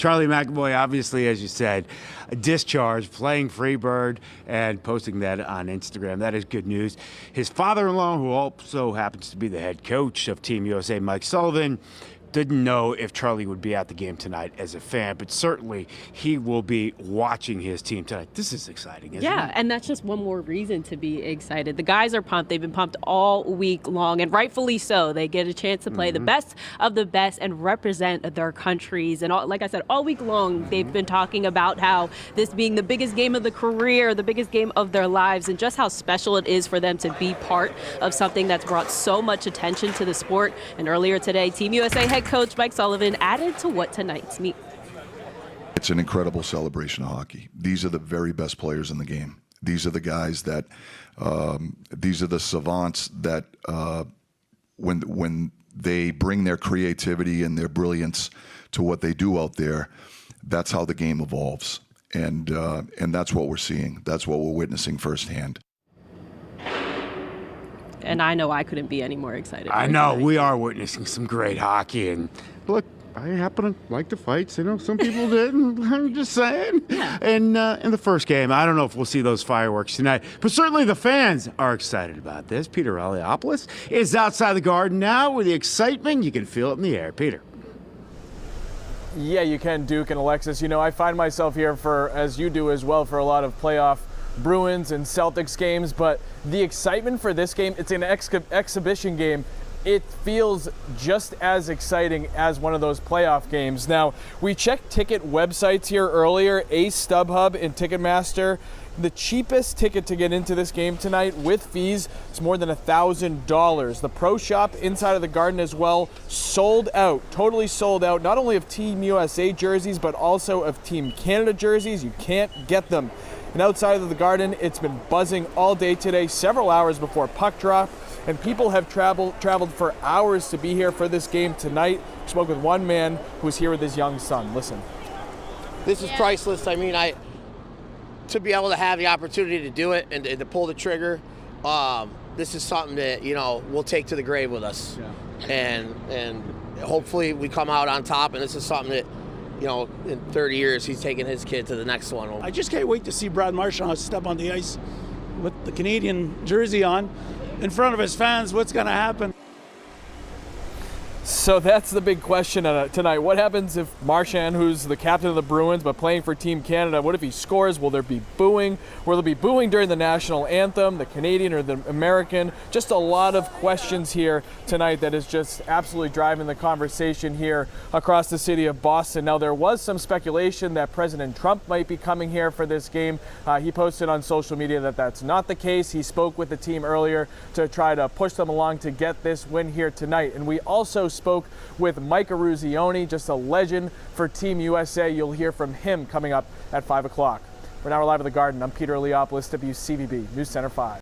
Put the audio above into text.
Charlie McAvoy, obviously, as you said, discharged, playing Freebird and posting that on Instagram. That is good news. His father-in-law, who also happens to be the head coach of Team USA, Mike Sullivan, didn't know if Charlie would be at the game tonight as a fan, but certainly he will be watching his team tonight. This is exciting, isn't it? Yeah, and that's just one more reason to be excited. The guys are pumped. They've been pumped all week long, and rightfully so. They get a chance to play the best of the best and represent their countries. And like I said, all week long, they've been talking about how this being the biggest game of the career, the biggest game of their lives, and just how special it is for them to be part of something that's brought so much attention to the sport. And earlier today, Team USA head coach Mike Sullivan added to what tonight's meet. It's an incredible celebration of hockey. These are the very best players in the game. These are the guys that, these are the savants that when they bring their creativity and their brilliance to what they do out there, that's how the game evolves. And that's what we're seeing. That's what we're witnessing firsthand. And I know I couldn't be any more excited. I know, we are witnessing some great hockey. And look, I happen to like the fights. You know, some people didn't. I'm just saying. Yeah. And in the first game, I don't know if we'll see those fireworks tonight, but certainly the fans are excited about this. Peter Eliopoulos is outside the Garden now with the excitement. You can feel it in the air. Peter. Yeah, you can, Duke and Alexis. You know, I find myself here for, as you do as well, for a lot of playoff Bruins and Celtics games, but the excitement for this game, it's an exhibition game. It feels just as exciting as one of those playoff games. Now, we checked ticket websites here earlier, Ace, StubHub, and Ticketmaster. The cheapest ticket to get into this game tonight with fees is more than $1,000. The Pro Shop inside of the Garden as well, sold out, totally sold out, not only of Team USA jerseys, but also of Team Canada jerseys. You can't get them. And outside of the Garden, it's been buzzing all day today, several hours before puck drop, and people have traveled for hours to be here for this game tonight. We spoke with one man who's here with his young son. Listen. This is priceless. I mean, to be able to have the opportunity to do it and to pull the trigger, this is something that, you know, we'll take to the grave with us. Yeah. And hopefully we come out on top, and this is something that, you know, in 30 years, he's taking his kid to the next one. I just can't wait to see Brad Marchand step on the ice with the Canadian jersey on in front of his fans. What's going to happen? So that's the big question tonight. What happens if Marchand, who's the captain of the Bruins but playing for Team Canada, what if he scores? Will there be booing? Will there be booing during the national anthem, the Canadian or the American? Just a lot of questions here tonight that is just absolutely driving the conversation here across the city of Boston. Now, there was some speculation that President Trump might be coming here for this game. He posted on social media that that's not the case. He spoke with the team earlier to try to push them along to get this win here tonight. And we also spoke with Mike Eruzione, just a legend for Team USA. You'll hear from him coming up at 5 o'clock. We're now live at the Garden. I'm Peter Eliopoulos, WCVB News Center 5.